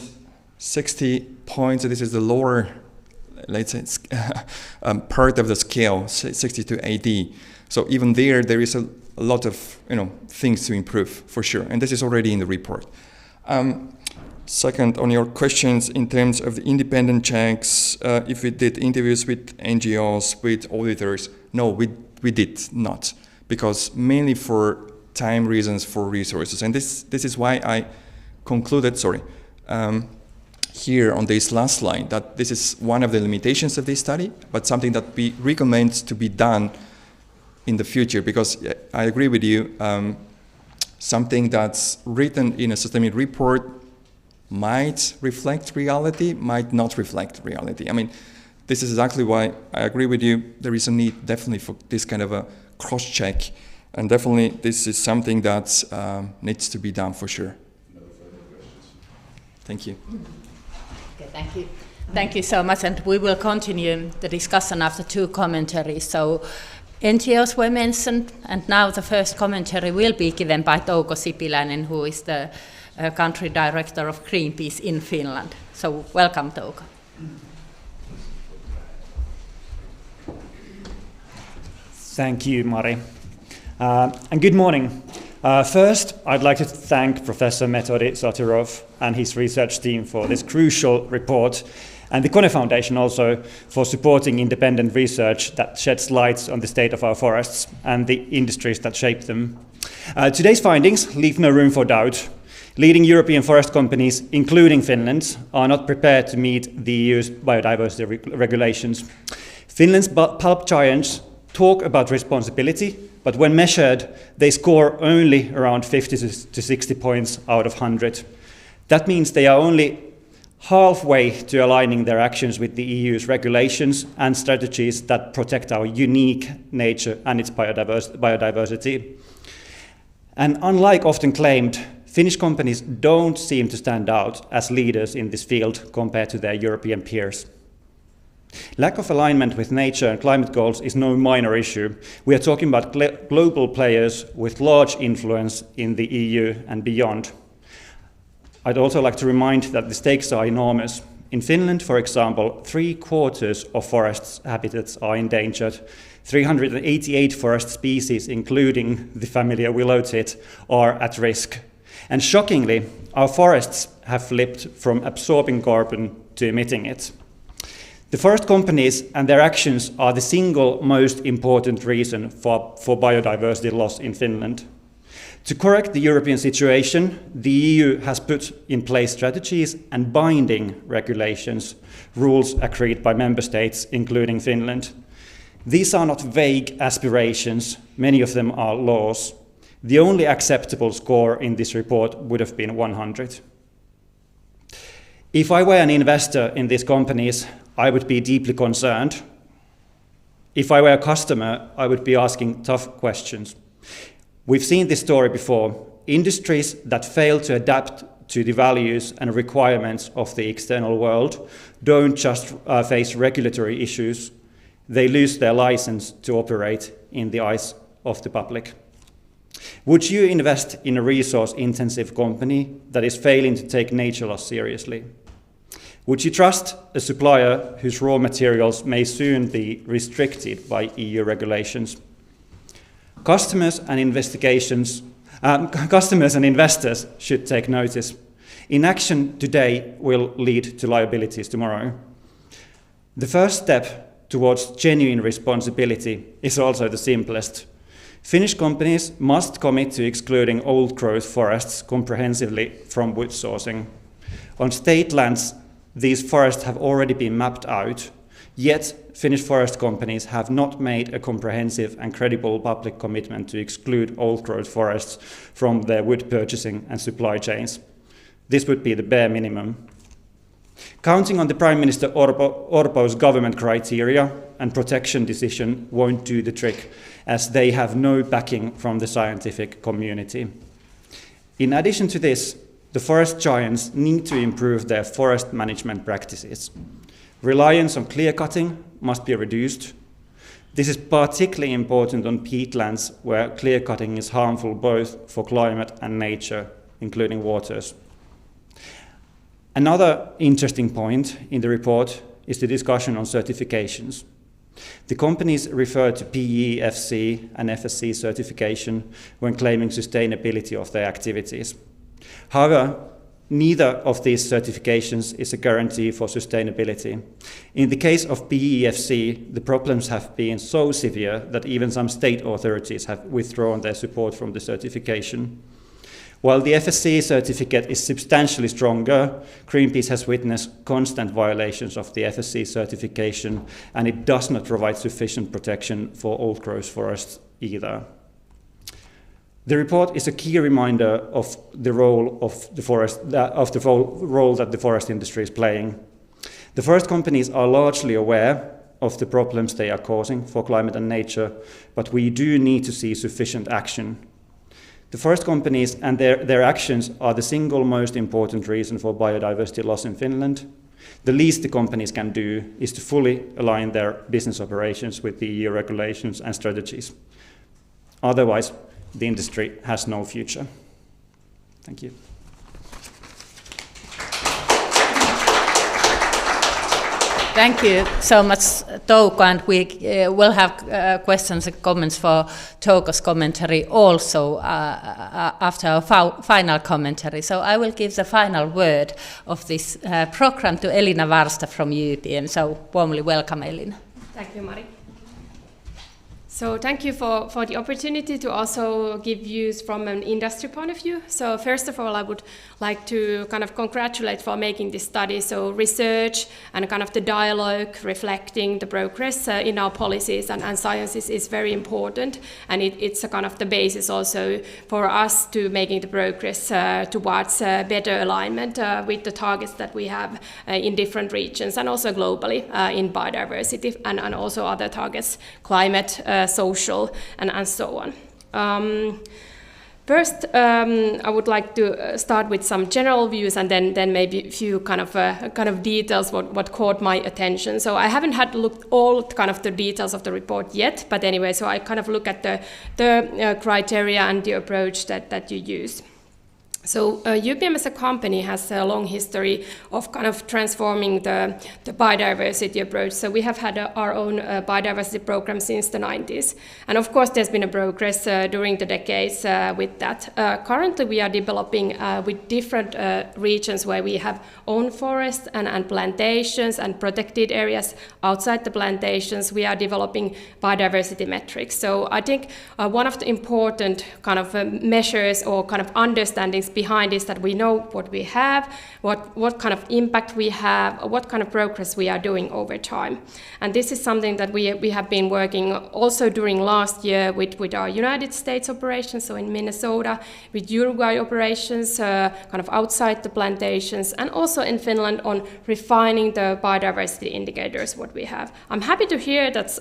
60 points. This is the lower, let's say, part of the scale, 60 to 80. So even there is a lot of things to improve for sure, and this is already in the report. Second, on your questions in terms of the independent checks, if we did interviews with NGOs, with auditors, no, we did not, because mainly for time reasons, for resources, and this is why I concluded, here on this last slide, that this is one of the limitations of this study, but something that we recommend to be done in the future, because I agree with you, something that's written in a systemic report might reflect reality, might not reflect reality. I mean, this is exactly why I agree with you. There is a need definitely for this kind of a cross-check, and definitely this is something that needs to be done for sure. No further questions. Thank you. Okay, thank you. Thank you so much, and we will continue the discussion after two commentaries. So NGOs were mentioned, and now the first commentary will be given by Touko Sipiläinen, who is the country director of Greenpeace in Finland. So welcome, Touko. Thank you, Mari. And good morning. First, I'd like to thank Professor Metodi Sotirov and his research team for this crucial report, and the Kone Foundation also for supporting independent research that sheds light on the state of our forests and the industries that shape them. Today's findings leave no room for doubt. Leading European forest companies, including Finland, are not prepared to meet the EU's biodiversity regulations. Finland's pulp giants talk about responsibility, but when measured, they score only around 50 to 60 points out of 100. That means they are only halfway to aligning their actions with the EU's regulations and strategies that protect our unique nature and its biodiversity. And unlike often claimed, Finnish companies don't seem to stand out as leaders in this field compared to their European peers. Lack of alignment with nature and climate goals is no minor issue. We are talking about global players with large influence in the EU and beyond. I'd also like to remind that the stakes are enormous. In Finland, for example, 3/4 of forest habitats are endangered. 388 forest species, including the familiar willow tit, are at risk. And shockingly, our forests have flipped from absorbing carbon to emitting it. The forest companies and their actions are the single most important reason for biodiversity loss in Finland. To correct the European situation, the EU has put in place strategies and binding regulations, rules agreed by member states, including Finland. These are not vague aspirations, many of them are laws. The only acceptable score in this report would have been 100. If I were an investor in these companies, I would be deeply concerned. If I were a customer, I would be asking tough questions. We've seen this story before. Industries that fail to adapt to the values and requirements of the external world don't just face regulatory issues, they lose their license to operate in the eyes of the public. Would you invest in a resource-intensive company that is failing to take nature loss seriously? Would you trust a supplier whose raw materials may soon be restricted by EU regulations? Customers and investors should take notice. Inaction today will lead to liabilities tomorrow. The first step towards genuine responsibility is also the simplest. Finnish companies must commit to excluding old-growth forests comprehensively from wood sourcing. On state lands, these forests have already been mapped out, yet Finnish forest companies have not made a comprehensive and credible public commitment to exclude old-growth forests from their wood purchasing and supply chains. This would be the bare minimum. Counting on the Prime Minister Orpo's government criteria and protection decision won't do the trick, as they have no backing from the scientific community. In addition to this, the forest giants need to improve their forest management practices. Reliance on clear-cutting must be reduced. This is particularly important on peatlands where clear-cutting is harmful both for climate and nature, including waters. Another interesting point in the report is the discussion on certifications. The companies refer to PEFC and FSC certification when claiming sustainability of their activities. However, neither of these certifications is a guarantee for sustainability. In the case of PEFC, the problems have been so severe that even some state authorities have withdrawn their support from the certification. While the FSC certificate is substantially stronger, Greenpeace has witnessed constant violations of the FSC certification, and it does not provide sufficient protection for old-growth forests either. The report is a key reminder of the role of the forest, role that the forest industry is playing. The forest companies are largely aware of the problems they are causing for climate and nature, but we do need to see sufficient action. The forest companies and their actions are the single most important reason for biodiversity loss in Finland. The least the companies can do is to fully align their business operations with the EU regulations and strategies. Otherwise, the industry has no future. Thank you. Thank you so much, Touko, and we will have questions and comments for Touko's commentary also after our final commentary. So I will give the final word of this program to Elina Varsta from UPM. So warmly welcome, Elina. Thank you, Mari. So thank you for the opportunity to also give views from an industry point of view. So first of all, I would like to kind of congratulate for making this study. So research and kind of the dialogue reflecting the progress in our policies and sciences is very important. And it's a kind of the basis also for us to making the progress towards better alignment with the targets that we have in different regions and also globally in biodiversity and also other targets, climate, social, and so on. First, I would like to start with some general views and then maybe a few kind of details what caught my attention. So I haven't had looked all kind of the details of the report yet, but anyway, so I kind of look at the criteria and the approach that you use. So UPM as a company has a long history of kind of transforming the biodiversity approach. So we have had our own biodiversity program since the 90s. And of course, there's been a progress during the decades with that. Currently, we are developing with different regions where we have own forests and plantations and protected areas outside the plantations. We are developing biodiversity metrics. So I think one of the important kind of measures or kind of understandings is behind is that we know what we have, what kind of impact we have, what kind of progress we are doing over time. And this is something that we have been working also during last year with our United States operations, so in Minnesota, with Uruguay operations, kind of outside the plantations, and also in Finland on refining the biodiversity indicators what we have. I'm happy to hear that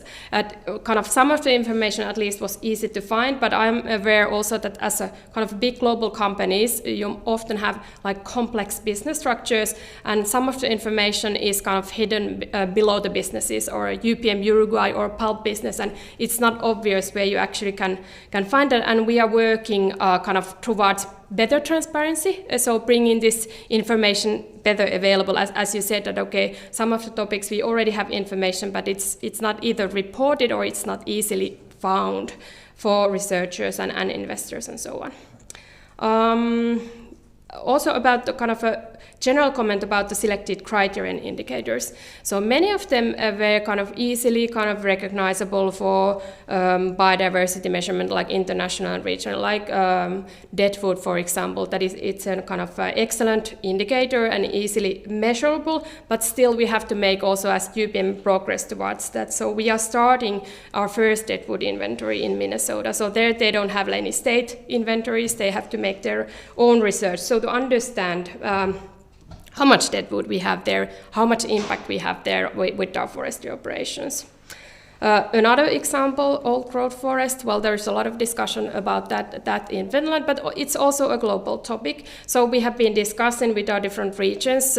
kind of some of the information at least was easy to find, but I'm aware also that as a kind of big global companies, you often have like complex business structures, and some of the information is kind of hidden below the businesses, or UPM Uruguay or pulp business, and it's not obvious where you actually can find it. And we are working kind of towards better transparency, so bringing this information better available. As you said, that okay, some of the topics we already have information, but it's not either reported or it's not easily found for researchers and investors and so on. Also about the kind of a general comment about the selected criterion indicators. So many of them were kind of easily kind of recognizable for biodiversity measurement, like international and regional, like dead food, for example. That is, it's a kind of excellent indicator and easily measurable, but still we have to make also as UPM progress towards that. So we are starting our first dead wood inventory in Minnesota. So there they don't have any state inventories, they have to make their own research. So to understand how much dead wood we have there, how much impact we have there with our forestry operations. Another example, old growth forest, well, there's a lot of discussion about that in Finland, but it's also a global topic. So we have been discussing with our different regions.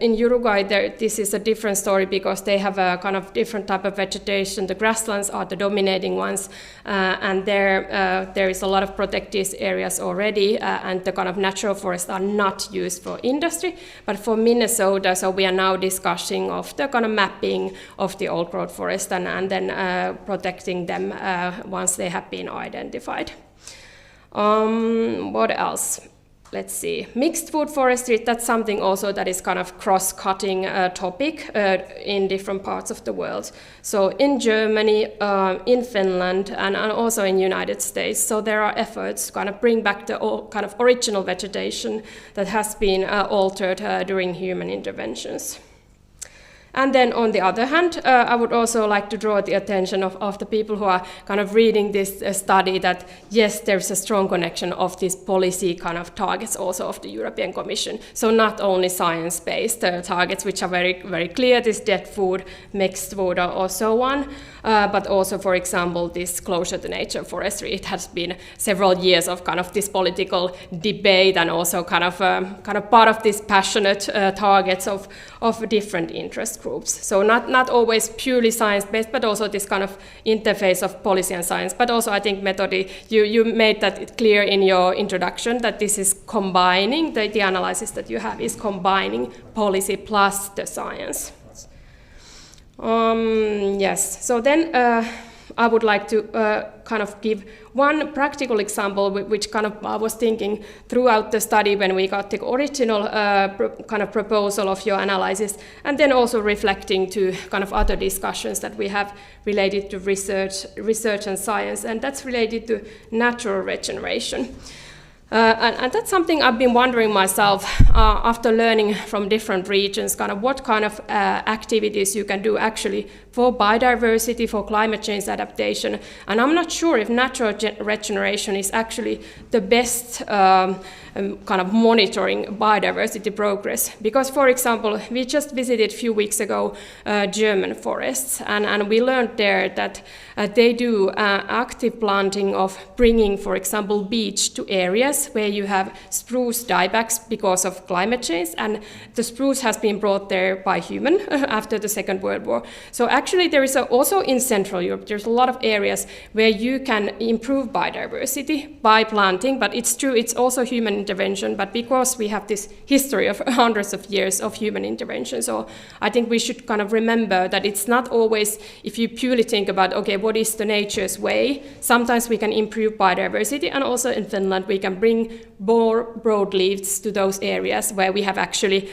In Uruguay, this is a different story because they have a kind of different type of vegetation. The grasslands are the dominating ones, and there is a lot of protected areas already, and the kind of natural forests are not used for industry. But for Minnesota, so we are now discussing of the kind of mapping of the old growth forest and then protecting them once they have been identified. What else? Let's see, mixed food forestry, that's something also that is kind of cross-cutting topic in different parts of the world. So in Germany, in Finland, and also in United States, so there are efforts to kind of bring back the kind of original vegetation that has been altered during human interventions. And then on the other hand, I would also like to draw the attention of the people who are kind of reading this study that yes, there's a strong connection of these policy kind of targets also of the European Commission. So not only science-based targets, which are very, very clear, this dead food, mixed food or so on, but also, for example, this closure to nature forestry. It has been several years of kind of this political debate and also kind of part of these passionate targets of different interest groups. So not always purely science-based, but also this kind of interface of policy and science. But also I think Metodi, you made that clear in your introduction that this is combining, the analysis that you have is combining policy plus the science. Yes, so then I would like to kind of give one practical example, which kind of I was thinking throughout the study when we got the original kind of proposal of your analysis, and then also reflecting to kind of other discussions that we have related to research and science, and that's related to natural regeneration. And that's something I've been wondering myself after learning from different regions, kind of what kind of activities you can do actually for biodiversity, for climate change adaptation. And I'm not sure if natural regeneration is actually the best kind of monitoring biodiversity progress. Because, for example, we just visited a few weeks ago German forests, and we learned there that they do active planting of bringing, for example, beech to areas where you have spruce diebacks because of climate change, and the spruce has been brought there by human after the Second World War. So actually there is also in Central Europe, there's a lot of areas where you can improve biodiversity by planting, but it's true, it's also human intervention, but because we have this history of hundreds of years of human intervention, so I think we should kind of remember that it's not always, if you purely think about, okay, what is the nature's way, sometimes we can improve biodiversity, and also in Finland we can bring more broadleaves to those areas where we have actually,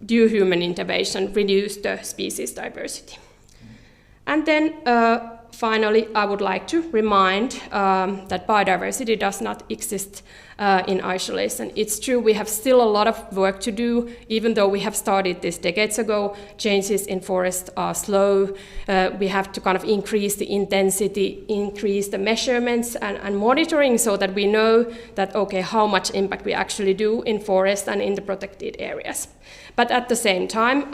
due human intervention, reduced the species diversity. And then finally, I would like to remind that biodiversity does not exist in isolation. It's true, we have still a lot of work to do, even though we have started this decades ago. Changes in forests are slow. We have to kind of increase the intensity, increase the measurements and monitoring so that we know that, okay, how much impact we actually do in forests and in the protected areas. But at the same time,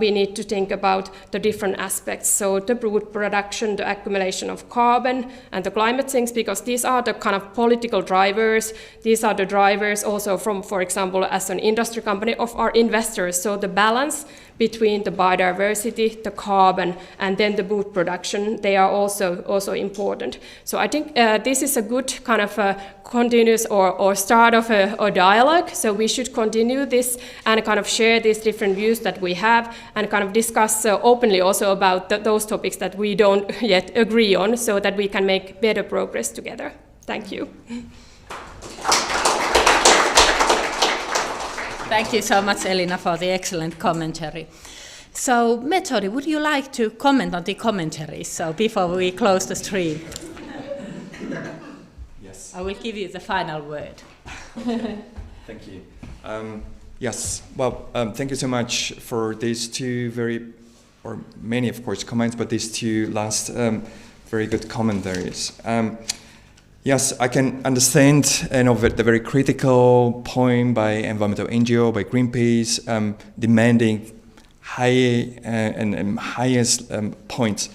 we need to think about the different aspects. So the wood production, the accumulation of carbon, and the climate things, because these are the kind of political drivers. These are the drivers also from, for example, as an industry company of our investors. So the balance between the biodiversity, the carbon, and then the wood production, they are also important. So I think this is a good kind of continuous or start of a dialogue. So we should continue this and kind of share these different views that we have and kind of discuss openly also about those topics that we don't yet agree on so that we can make better progress together. Thank you. Thank you so much, Elina, for the excellent commentary. So, Metodi, would you like to comment on the commentaries? So, before we close the stream. Yes. I will give you the final word. Thank you. Yes. Well, thank you so much for these two or many, of course, comments, but these two last very good commentaries. Yes, I can understand the very critical point by environmental NGO, by Greenpeace, demanding high and highest points.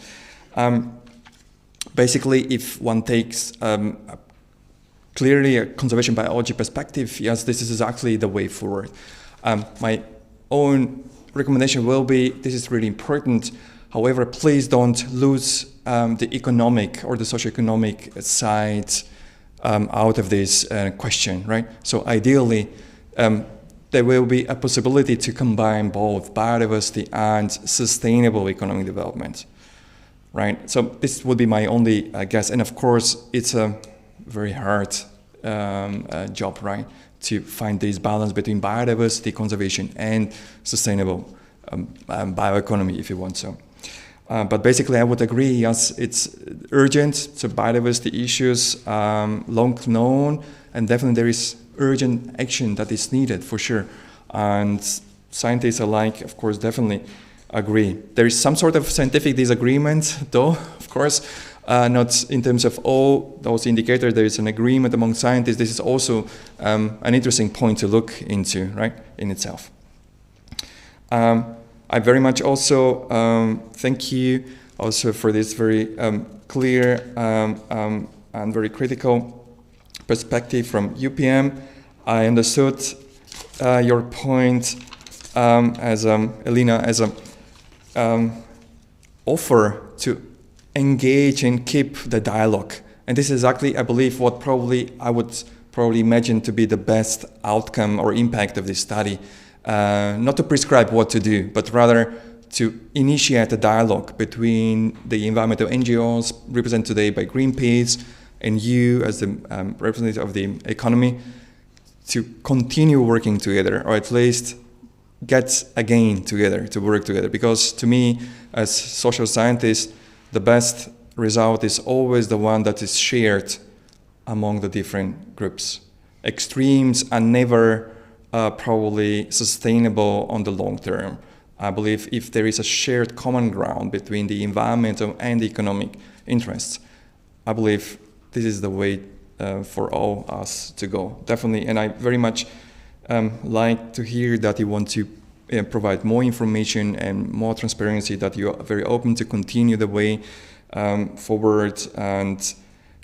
Basically, if one takes clearly a conservation biology perspective, yes, this is exactly the way forward. My own recommendation will be, this is really important. However, please don't lose the economic or the socioeconomic side out of this question, right? So ideally, there will be a possibility to combine both biodiversity and sustainable economic development, right? So this would be my only guess. And of course, it's a very hard job, right? To find this balance between biodiversity conservation and sustainable bioeconomy, if you want so. But basically, I would agree, yes, it's urgent. So biodiversity issues, long known, and definitely there is urgent action that is needed for sure. And scientists alike, of course, definitely agree. There is some sort of scientific disagreement, though, of course, not in terms of all those indicators. There is an agreement among scientists. This is also an interesting point to look into, right, in itself. I very much also thank you also for this very clear and very critical perspective from UPM. I understood your point as Elina, as an offer to engage and keep the dialogue. And this is exactly, I believe, what I would imagine to be the best outcome or impact of this study. Not to prescribe what to do, but rather to initiate a dialogue between the environmental NGOs represented today by Greenpeace and you as the representative of the economy to continue working together, or at least get again together, to work together. Because to me, as social scientists, the best result is always the one that is shared among the different groups. Extremes are never probably sustainable on the long term. I believe if there is a shared common ground between the environmental and the economic interests, I believe this is the way for all us to go. Definitely, and I very much like to hear that you want to provide more information and more transparency, that you are very open to continue the way forward. And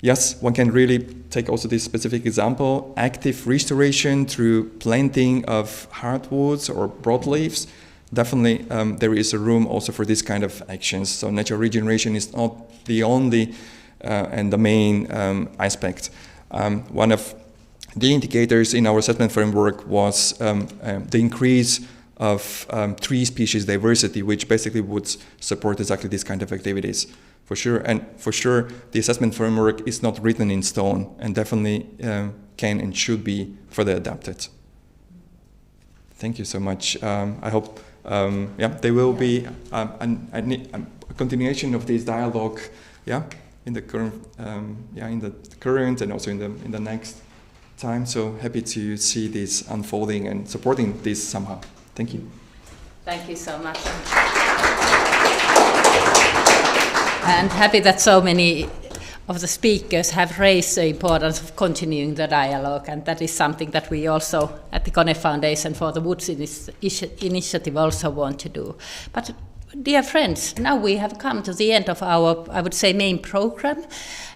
yes, one can really take also this specific example, active restoration through planting of hardwoods or broadleaves. Definitely there is a room also for this kind of actions. So natural regeneration is not the only and the main aspect. One of the indicators in our assessment framework was the increase of tree species diversity, which basically would support exactly this kind of activities. For sure, and for sure, the assessment framework is not written in stone, and definitely can and should be further adapted. Thank you so much. I hope there will be a continuation of this dialogue in the current in the current and also in the next time. So happy to see this unfolding and supporting this somehow. Thank you. Thank you so much. And happy that so many of the speakers have raised the importance of continuing the dialogue, and that is something that we also at the Kone Foundation for the Woods initiative also want to do. But dear friends, now we have come to the end of our, I would say, main program,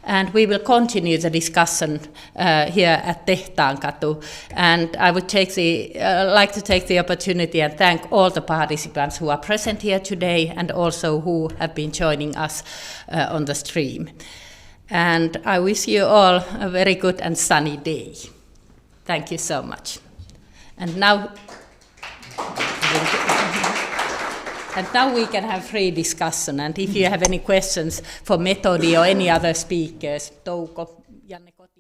and we will continue the discussion here at Tehtaankatu. And I would like to take the opportunity and thank all the participants who are present here today and also who have been joining us on the stream. And I wish you all a very good and sunny day. Thank you so much. And now we can have free discussion. And if you have any questions for Metodi or any other speakers, Touko, Janne, Kotiaho.